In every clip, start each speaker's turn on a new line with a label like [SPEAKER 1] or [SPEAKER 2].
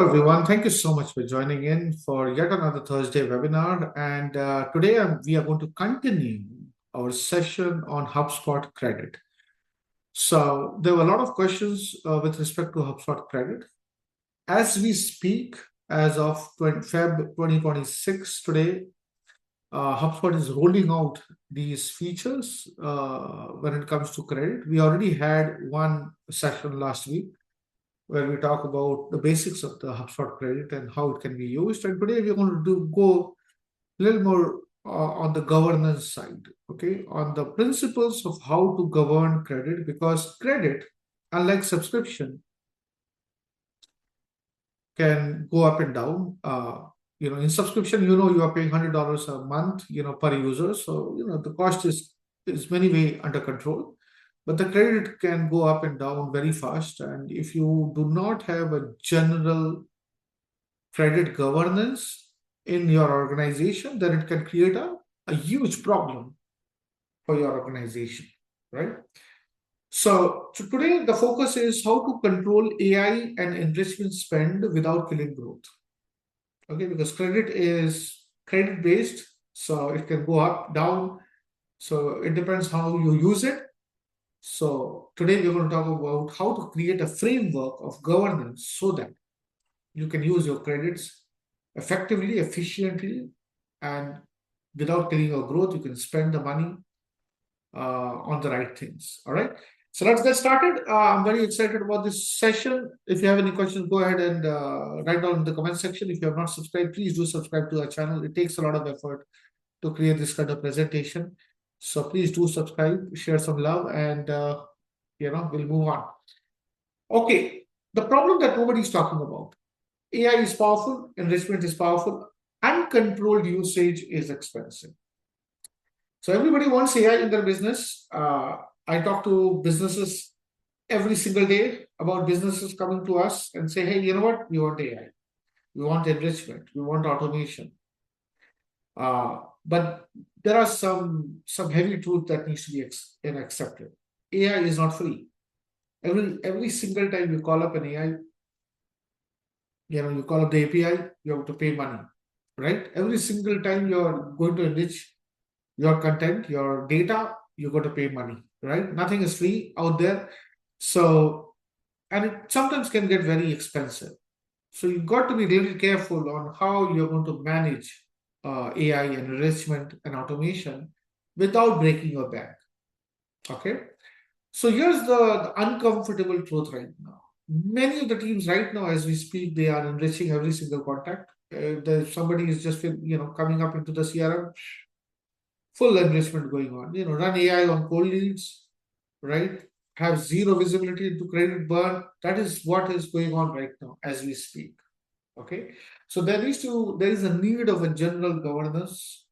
[SPEAKER 1] everyone. Thank you so much for joining in for yet another Thursday webinar. And today we are going to continue our session on HubSpot credit. So there were a lot of questions with respect to HubSpot credit. As we speak, as of Feb 2026 today, HubSpot is rolling out these features when it comes to credit. We already had one session last week where we talk about the basics of the HubSpot credit and how it can be used. And today we're going to go a little more on the governance side, okay, on the principles of how to govern credit, because credit, unlike subscription, can go up and down. In subscription, you are paying $100 a month, per user. So, the cost is many way under control. But the credit can go up and down very fast. And if you do not have a general credit governance in your organization, then it can create a huge problem for your organization, right? So today the focus is how to control AI and enrichment spend without killing growth. Okay, because credit is credit based, so it can go up, down. So it depends how you use it. So today we're going to talk about how to create a framework of governance so that you can use your credits effectively, efficiently, and without killing your growth. You can spend the money on the right things. All right. So let's get started. I'm very excited about this session. If you have any questions, go ahead and write down in the comment section. If you have not subscribed, please do subscribe to our channel. It takes a lot of effort to create this kind of presentation. So please do subscribe, share some love, and we'll move on. Okay, the problem that nobody's talking about. AI is powerful, enrichment is powerful, uncontrolled usage is expensive. So everybody wants AI in their business. I talk to businesses every single day about businesses coming to us and say, hey, you know what? We want AI. We want enrichment. We want automation. But there are some heavy truth that needs to be accepted. AI is not free. Every single time you call up an AI, you call up the API, you have to pay money, right? Every single time you're going to enrich your content, your data, you got to pay money, right? Nothing is free out there. So, and it sometimes can get very expensive. So you've got to be really careful on how you're going to manage AI and enrichment and automation without breaking your bank. Okay. So here's the uncomfortable truth right now. Many of the teams right now, as we speak, they are enriching every single contact. Somebody is just coming up into the CRM, full enrichment going on. Run AI on cold leads, right? Have zero visibility into credit burn. That is what is going on right now as we speak. Okay, so there is a need of a general governance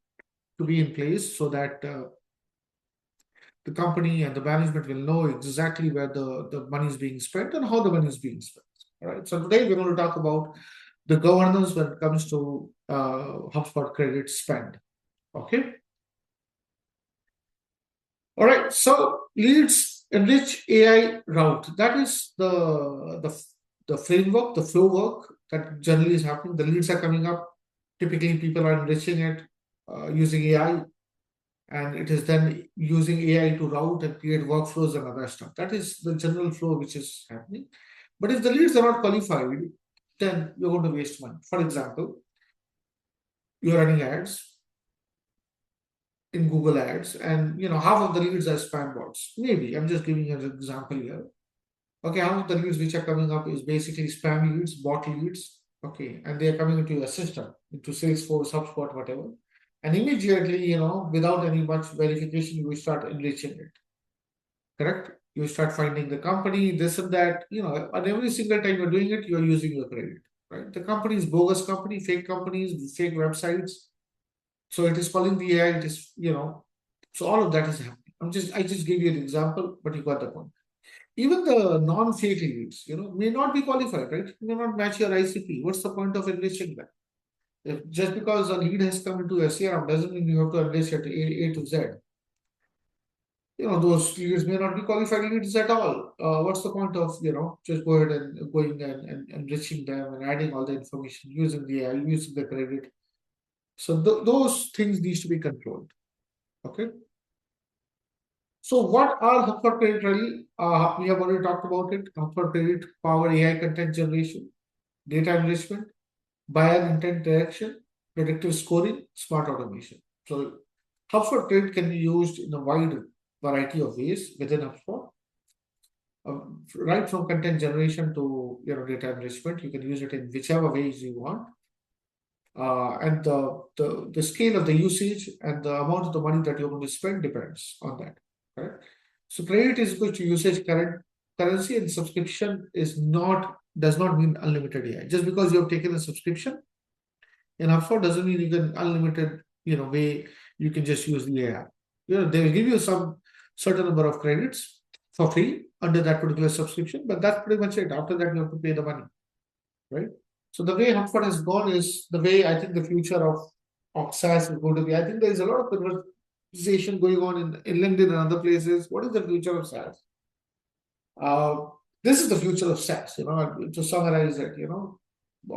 [SPEAKER 1] to be in place so that the company and the management will know exactly where the money is being spent and how the money is being spent. All right. So today we're going to talk about the governance when it comes to HubSpot credit spend. Okay. All right. So leads enrich AI route. That is the framework, the flow work that generally is happening. The leads are coming up. Typically, people are enriching it using AI. And it is then using AI to route and create workflows and other stuff. That is the general flow which is happening. But if the leads are not qualified, then you're going to waste money. For example, you're running ads in Google Ads, and half of the leads are spam bots. Maybe I'm just giving you an example here. Okay, half of the leads which are coming up is basically spam leads, bot leads. Okay, and they are coming into your system, into Salesforce, HubSpot, whatever. And immediately, without any much verification, you start enriching it. Correct? You start finding the company, this and that, and every single time you're doing it, you're using your credit, right? The company is bogus company, fake companies, fake websites. So it is calling the AI, it is, so all of that is happening. I just gave you an example, but you got the point. Even the non-fake leads, may not be qualified, right? May not match your ICP. What's the point of enriching that? Just because a lead has come into a CRM doesn't mean you have to enrich at A to Z. those leads may not be qualified leads at all. What's the point of, just go ahead and going and enriching them and adding all the information using the AI, using the credit. So those things needs to be controlled. Okay. So what are HubSpot credit really? We have already talked about it. HubSpot credit power AI content generation, data enrichment, buyer intent direction, predictive scoring, smart automation. So HubSpot credit can be used in a wide variety of ways within HubSpot. Right from content generation to data enrichment, you can use it in whichever ways you want. And the scale of the usage and the amount of the money that you're going to spend depends on that. Right? So credit is equal to usage currency, and subscription does not mean unlimited AI. Just because you have taken a subscription in HubSpot doesn't mean you can unlimited way you can just use the AI. They will give you some certain number of credits for free under that particular subscription, but that's pretty much it. After that, you have to pay the money, right? So the way HubSpot has gone is the way I think the future of SaaS is going to be. I think there is a lot of conversation going on in LinkedIn and other places. What is the future of SaaS? Uh, this is the future of SaaS, to summarize it,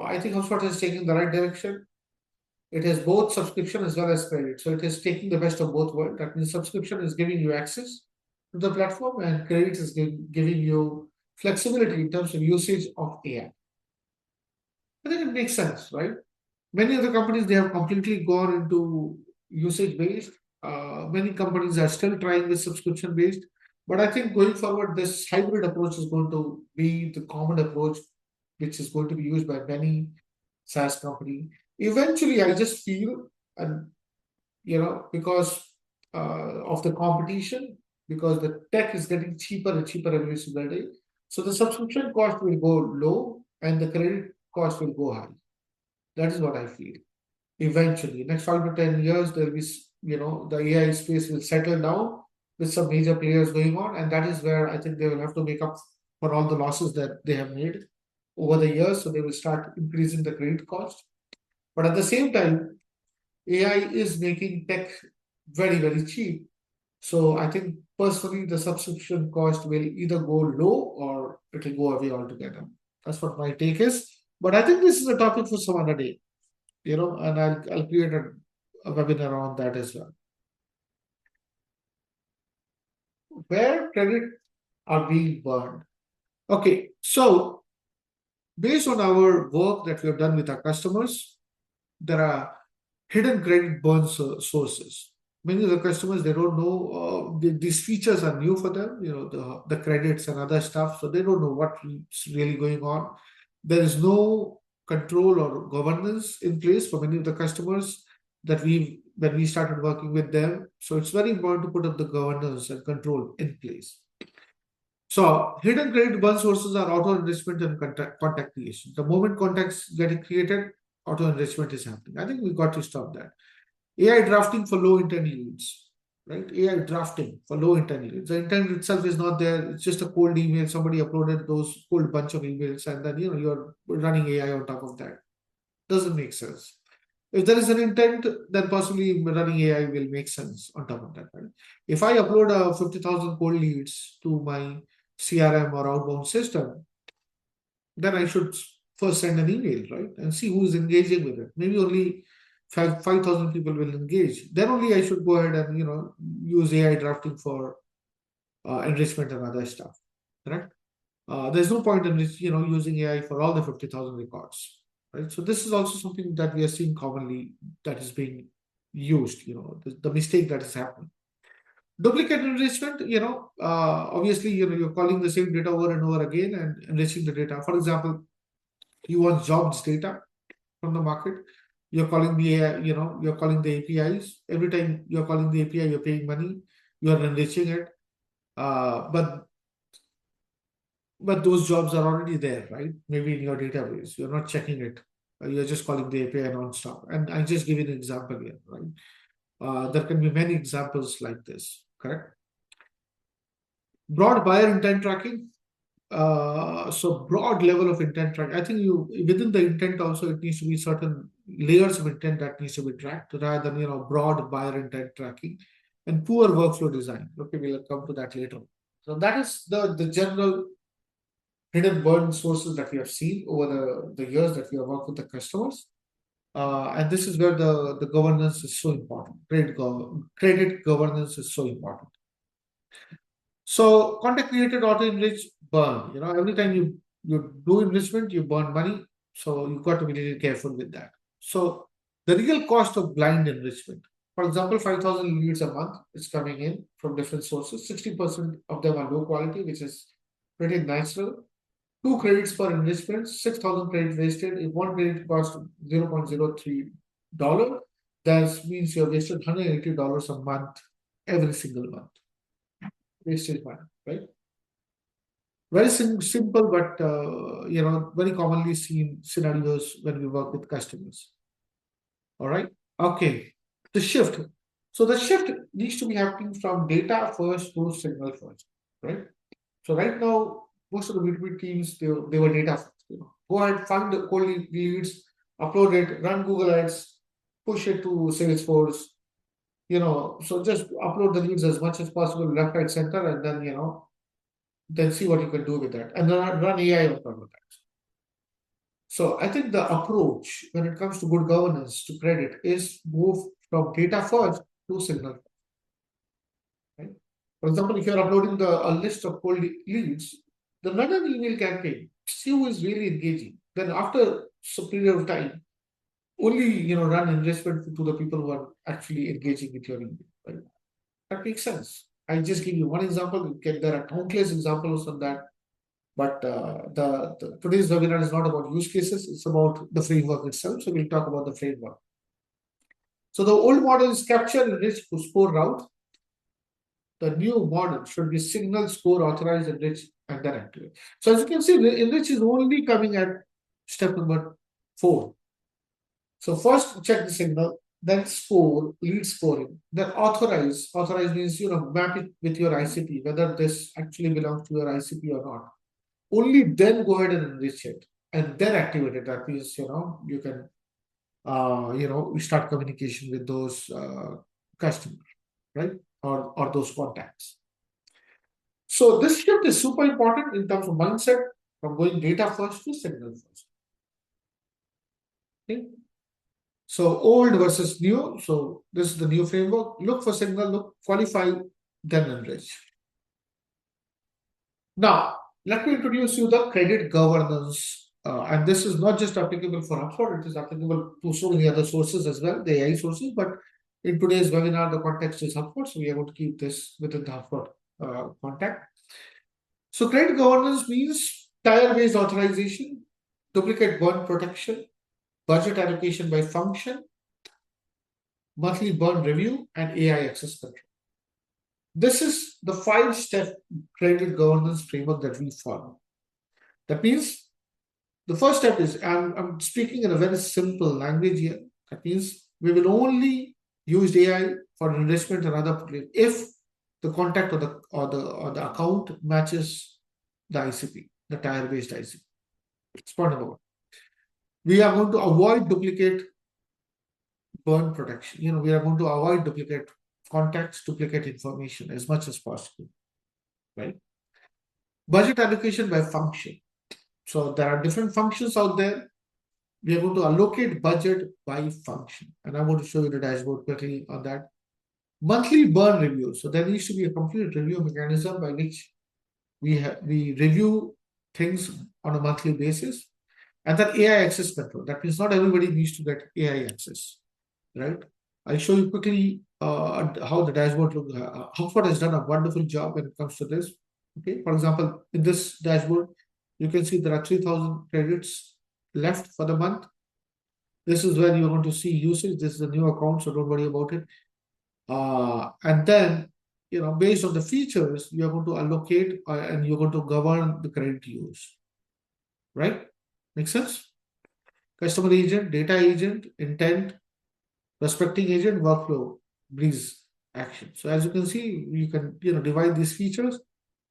[SPEAKER 1] I think HubSpot is taking the right direction. It has both subscription as well as credit. So it is taking the best of both worlds. That means subscription is giving you access to the platform, and credit is giving you flexibility in terms of usage of AI. I think it makes sense, right? Many other companies, they have completely gone into usage based. Many companies are still trying with subscription based. But I think going forward, this hybrid approach is going to be the common approach, which is going to be used by many SaaS company. Eventually, I just feel, and because of the competition, because the tech is getting cheaper and cheaper every single day. So the subscription cost will go low and the credit cost will go high. That is what I feel. Eventually, next 5 to 10 years, there will be, the AI space will settle down with some major players going on, and that is where I think they will have to make up for all the losses that they have made over the years. So they will start increasing the credit cost. But at the same time, AI is making tech very, very cheap. So I think personally, the subscription cost will either go low or it will go away altogether. That's what my take is. But I think this is a topic for some other day, and I'll create a webinar on that as well. Where credit are being burned? Okay, so based on our work that we have done with our customers, there are hidden credit burn sources. Many of the customers, they don't know these features are new for them, the credits and other stuff, so they don't know what's really going on. There is no control or governance in place for many of the customers that when we started working with them. So it's very important to put up the governance and control in place. So hidden credit burn sources are auto-enrichment and contact creation. The moment contacts getting created, auto-enrichment is happening. I think we got to stop that. AI drafting for low intent leads, right? AI drafting for low intent leads. The intent itself is not there. It's just a cold email. Somebody uploaded those cold bunch of emails, and then you're running AI on top of that. Doesn't make sense. If there is an intent, then possibly running AI will make sense on top of that, right? If I upload a 50,000 cold leads to my CRM or outbound system, then I should first send an email, right? And see who is engaging with it. Maybe only 5,000 people will engage. Then only I should go ahead and, use AI drafting for enrichment and other stuff, correct? There's no point in, using AI for all the 50,000 records, right? So this is also something that we are seeing commonly that is being used, the mistake that is happening. Duplicate enrichment, obviously, you're calling the same data over and over again and enriching the data. For example, you want jobs data from the market. You're calling the AI, you're calling the APIs. Every time you're calling the API, you're paying money. You're enriching it. But those jobs are already there, right? Maybe in your database. You're not checking it. You're just calling the API non-stop. And I just give you an example here, right? There can be many examples like this, correct? Broad buyer intent tracking. So broad level of intent track. I think within the intent also it needs to be certain layers of intent that needs to be tracked rather than broad buyer intent tracking. and poor workflow design. Okay, we'll come to that later. So that is the general hidden burden sources that we have seen over the years that we have worked with the customers. And this is where the governance is so important. Credit governance is so important. So content created auto enrich burn. Every time you do enrichment, you burn money. So you've got to be really careful with that. So the real cost of blind enrichment. For example, 5,000 leads a month is coming in from different sources. 60% of them are low quality, which is pretty natural. 2 credits per enrichment, 6,000 credits wasted. If one credit costs $0.03, that means you have wasted $180 a month every single month. Wasted money, right? Very simple, but very commonly seen scenarios when we work with customers. All right. Okay. The shift. So the shift needs to be happening from data first to signal first, right? So right now, most of the B2B teams they were data first. Go ahead, find the cold leads, upload it, run Google Ads, push it to Salesforce. So just upload the leads as much as possible, left, right, center, and then see what you can do with that, and then run AI on top of that. So I think the approach when it comes to good governance to credit is move from data first to signal first, right? For example, if you're uploading a list of cold leads, then run an email campaign. See who is really engaging. Then after some period of time, only run investment to the people who are actually engaging with your email. Right? That makes sense. I just give you one example. There are countless examples of that. But today's webinar is not about use cases, it's about the framework itself. So we'll talk about the framework. So the old model is capture, enrich to score route. The new model should be signal, score, authorize, enrich, and then activate. So as you can see, enrich is only coming at step number 4. So first check the signal, then score, lead scoring, then authorize. Authorize means map it with your ICP, whether this actually belongs to your ICP or not. Only then go ahead and enrich it and then activate it. That means you can start communication with those customers, right? Or those contacts. So this shift is super important in terms of mindset from going data first to signal first. Okay. So old versus new. So this is the new framework. Look for signal, look, qualify, then enrich. Now, let me introduce you the credit governance. And this is not just applicable for HubSpot, it is applicable to so many other sources as well, the AI sources. But in today's webinar, the context is HubSpot, so we are going to keep this within the HubSpot context. So credit governance means tier-based authorization, duplicate burn protection, budget allocation by function, monthly burn review, and AI access control. This is the 5-step credit governance framework that we follow. That means the first step is, I'm speaking in a very simple language here. That means we will only use AI for enrichment and other if the contact or the account matches the ICP, the tier-based ICP. It's point number 1. We are going to avoid duplicate burn protection. We are going to avoid duplicate contacts, duplicate information as much as possible, right? Budget allocation by function. So there are different functions out there. We are going to allocate budget by function. And I'm going to show you the dashboard quickly on that. Monthly burn review. So there needs to be a complete review mechanism by which we review things on a monthly basis. And then AI access control. That means not everybody needs to get AI access, right? I'll show you quickly how the dashboard looks. HubSpot has done a wonderful job when it comes to this. Okay, for example, in this dashboard, you can see there are 3,000 credits left for the month. This is where you're going to see usage. This is a new account, so don't worry about it. And then, based on the features, you're going to allocate and you're going to govern the credit use. Right? Make sense? Customer agent, data agent, intent, prospecting agent, workflow, breeze action. So as you can see, you can divide these features,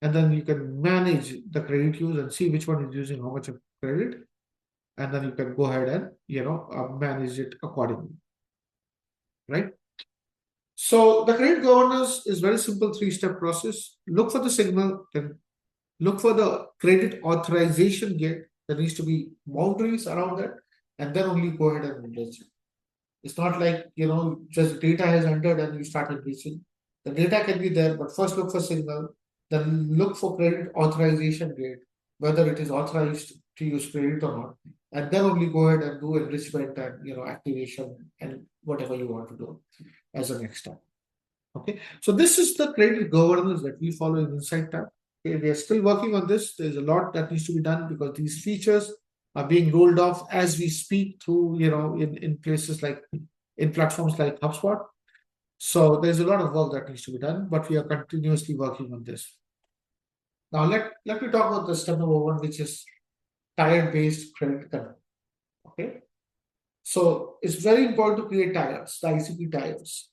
[SPEAKER 1] and then you can manage the credit use and see which one is using how much of credit, and then you can go ahead and manage it accordingly, right? So the credit governance is very simple three-step process. Look for the signal, then look for the credit authorization gate. There needs to be boundaries around that, and then only go ahead and enrich it. It's not like just data has entered and you start enriching. The data can be there, but first look for signal, then look for credit authorization gate, whether it is authorized to use credit or not, and then only go ahead and do enrichment and activation and whatever you want to do as a next step. Okay, so this is the credit governance that we follow in Insight tab. Okay, we are still working on this. There's a lot that needs to be done because these features are being rolled off as we speak through, in places like in platforms like HubSpot. So there's a lot of work that needs to be done, but we are continuously working on this. Now let me talk about the step number one, which is tier-based credit control. Okay, so it's very important to create tiers, the ICP tiers.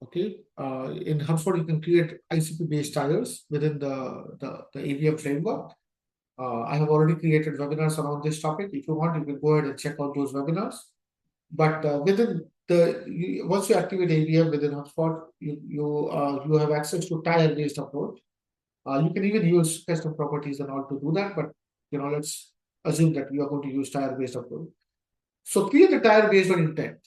[SPEAKER 1] Okay, in HubSpot, you can create ICP-based tiers within the AVM framework. I have already created webinars around this topic. If you want, you can go ahead and check out those webinars. But once you activate AVM within HubSpot, you have access to tire-based approach. You can even use custom properties and all to do that. But let's assume that you are going to use tire-based approach. So create a tire based on intent,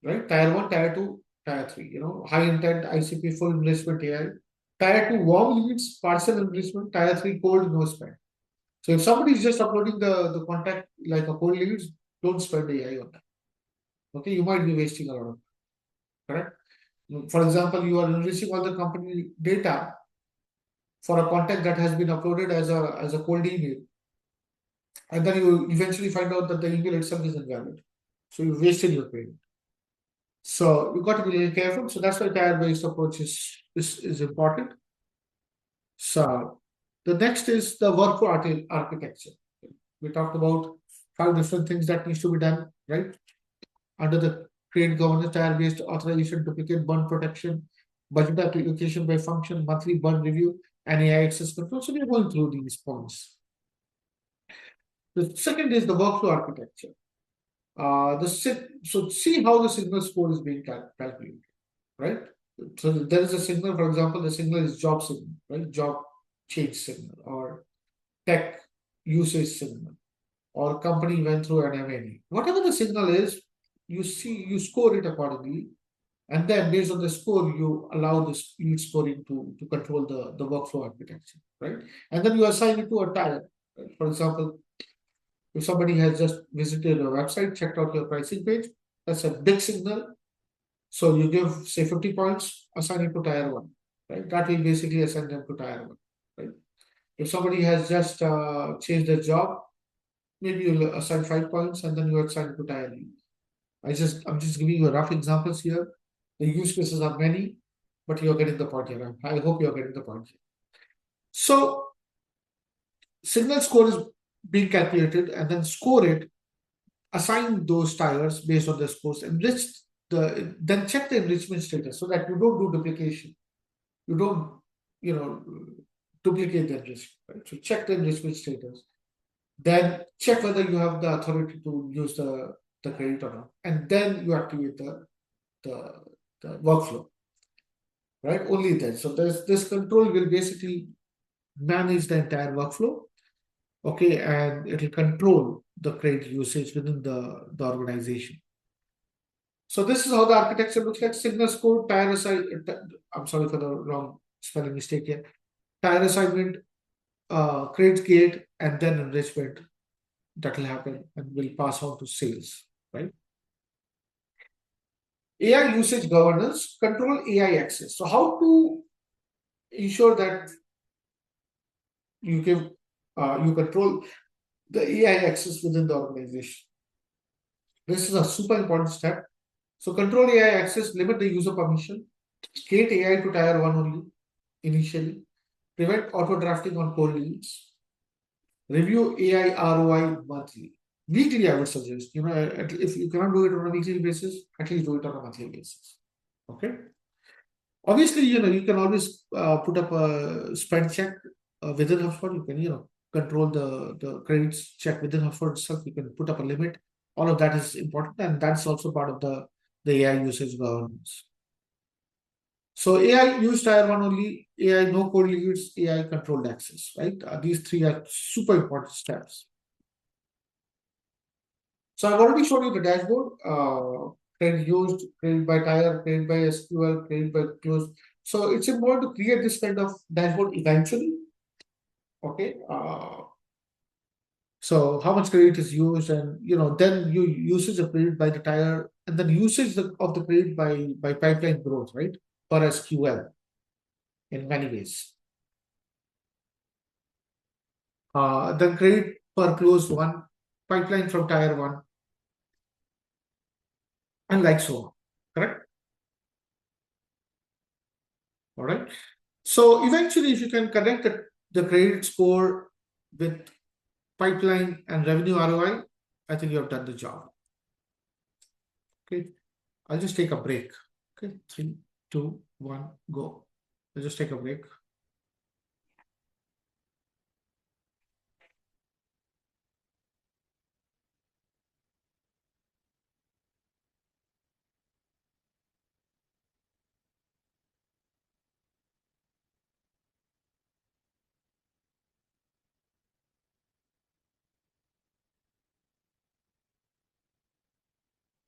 [SPEAKER 1] right? Tier 1, Tier 2, Tier 3, high intent, ICP, full enlistment AI. Tier 2, warm leads, partial enlistment. Tier 3, cold, no spend. So if somebody is just uploading the contact like a cold leads, don't spend AI on that. Okay, you might be wasting a lot of, correct? For example, you are enriching all the company data for a contact that has been uploaded as a cold email, and then you eventually find out that the email itself is invalid. So you wasted your payment. So you got to be really careful. So that's why tier-based approach is important. So the next is the workflow architecture. We talked about 5 different things that needs to be done, right? Under the create governance, tier-based authorization, duplicate burn protection, budget application by function, monthly burn review, and AI access control. So we're going through these points. The second is the workflow architecture. So see how the signal score is being calculated, right? So there is a signal, for example, the signal is job signal, right? Job change signal or tech usage signal or company went through an M&A. Whatever the signal is, you score it accordingly. And then based on the score, you allow this lead scoring to control the workflow architecture, right? And then you assign it to a tier. Right? For example, if somebody has just visited a website, checked out your pricing page, that's a big signal. So you give, say, 50 points, assign it to Tier 1, right? That will basically assign them to Tier 1, right? If somebody has just changed their job, maybe you'll assign 5 points and then you assign it to Tier B. I'm just giving you rough examples here. The use cases are many, but you're getting the point here. I hope you're getting the point here. So signal score is being calculated and then score it, assign those tiers based on the scores, then check the enrichment status so that you don't do duplication. You don't, duplicate the enrichment, right? So check the enrichment status. Then check whether you have the authority to use the credit or not. And then you activate the workflow, right? Only then. So this control will basically manage the entire workflow, okay, and it will control the credit usage within the organization. So this is how the architecture looks like. Signal score, tier assignment. I'm sorry for the wrong spelling mistake here. Tier assignment, credit gate, and then enrichment that will happen and will pass on to sales, right? AI usage governance, control AI access. So how to ensure that you control the AI access within the organization. This is a super important step. So control AI access, limit the user permission, create AI to tier 1 only initially, prevent auto drafting on cold leads, review AI ROI monthly. Weekly, I would suggest, if you cannot do it on a weekly basis, at least do it on a monthly basis. Okay. Obviously, you can always put up a spend check within HubSpot. You can, control the credits check within HubSpot itself. You can put up a limit. All of that is important, and that's also part of the the AI usage governance. So AI use tier one only, AI no code leads, AI controlled access, right? These three are super important steps. So I've already shown you the dashboard. Credit used, credit by tire, credit by SQL, credit by close. So it's important to create this kind of dashboard eventually. Okay. So how much credit is used, and then you usage of credit by the tire, and then usage of the credit by pipeline growth, right? Per SQL in many ways. Then credit per closed one, pipeline from tire one, and like so on. Correct? All right. So eventually, if you can connect the credit score with pipeline and revenue ROI, I think you have done the job. Okay. I'll just take a break. Okay. 3, 2, 1, go. I'll just take a break.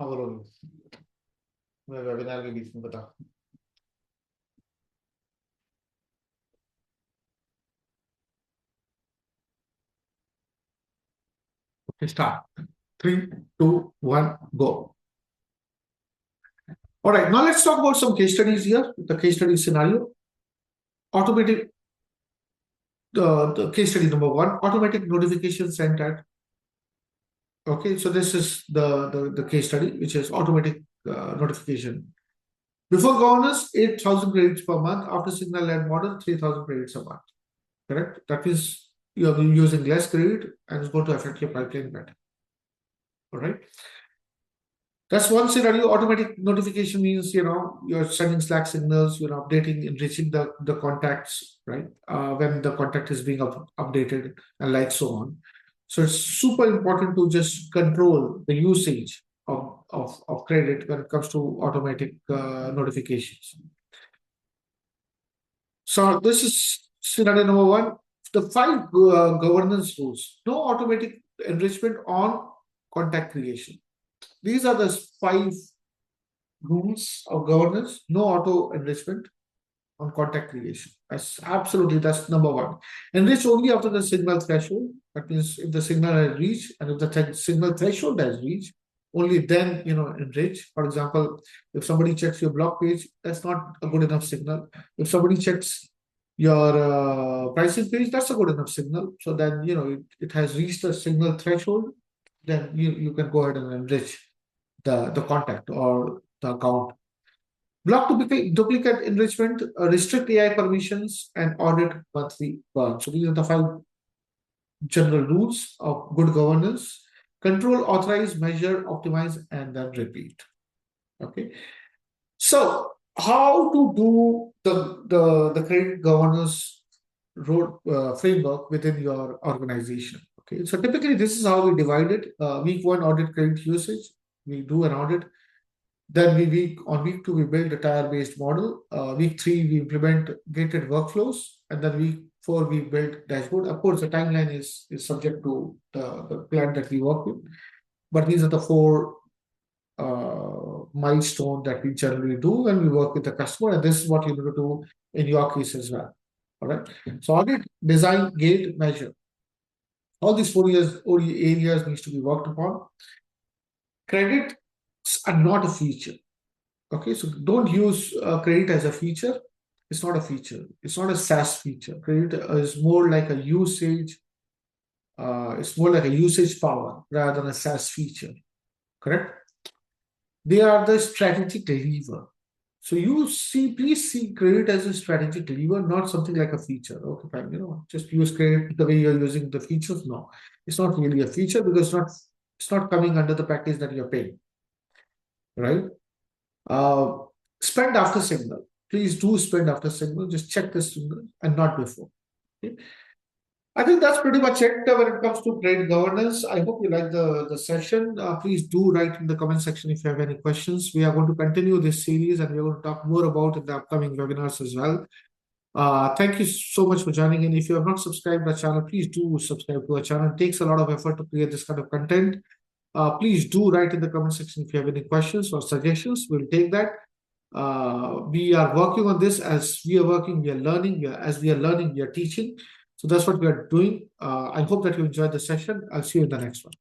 [SPEAKER 1] Our own. मैं webinar के बीच में बता. Okay, start. 3, 2, 1, go. All right, now let's talk about some case studies here. The case study scenario. Automatic, the case study number 1, automatic notification sent at. Okay, so this is the case study, which is automatic notification. Before governance, 8,000 credits per month. After signal-led model, 3,000 credits a month. Correct? That means you are using less credit and it's going to affect your pipeline better. All right. That's one scenario. Automatic notification means you're sending Slack signals, you're updating, enriching the contacts, right? When the contact is being updated and like so on. So it's super important to just control the usage of credit when it comes to automatic notifications. So this is scenario number 1. The 5 governance rules. No automatic enrichment on contact creation. These are the 5 rules of governance. No auto enrichment on contact creation. That's number 1. Enrich only after the signal threshold. That means if the signal has reached and if the signal threshold has reached, only then enrich. For example, if somebody checks your blog page, that's not a good enough signal. If somebody checks your pricing page, that's a good enough signal. So then it has reached the signal threshold, then you can go ahead and enrich the contact or the account. Block duplicate enrichment, restrict AI permissions, and audit monthly burn. So these are the 5 general rules of good governance. Control, authorize, measure, optimize, and then repeat. Okay. So how to do the credit governance road framework within your organization? Okay. So typically this is how we divide it. Week 1, audit credit usage. We do an audit. Then week 2, we build a tire-based model. Week 3, we implement gated workflows. And then week 4, we build dashboard. Of course, the timeline is subject to the plan that we work with. But these are the 4 milestones that we generally do when we work with the customer. And this is what you need to do in your case as well. All right. So audit, design, gate, measure. All these 4 areas needs to be worked upon. Credits are not a feature. Okay, so don't use credit as a feature. It's not a feature. It's not a SaaS feature. Credit is more like a usage. It's more like a usage power rather than a SaaS feature. Correct? They are the strategic lever. So please see credit as a strategic lever, not something like a feature. Okay, fine. Just use credit the way you're using the features. No, it's not really a feature because it's not coming under the package that you're paying. Right? Spend after signal. Please do spend after signal. Just check the signal and not before. Okay? I think that's pretty much it when it comes to credit governance. I hope you like the session. Please do write in the comment section if you have any questions. We are going to continue this series and we're going to talk more about it in the upcoming webinars as well. Thank you so much for joining in. If you have not subscribed to our channel, please do subscribe to our channel. It takes a lot of effort to create this kind of content. Please do write in the comment section if you have any questions or suggestions. We'll take that. We are working on this. As we are working, we are learning. As we are learning, we are teaching. So that's what we are doing. I hope that you enjoyed the session. I'll see you in the next one.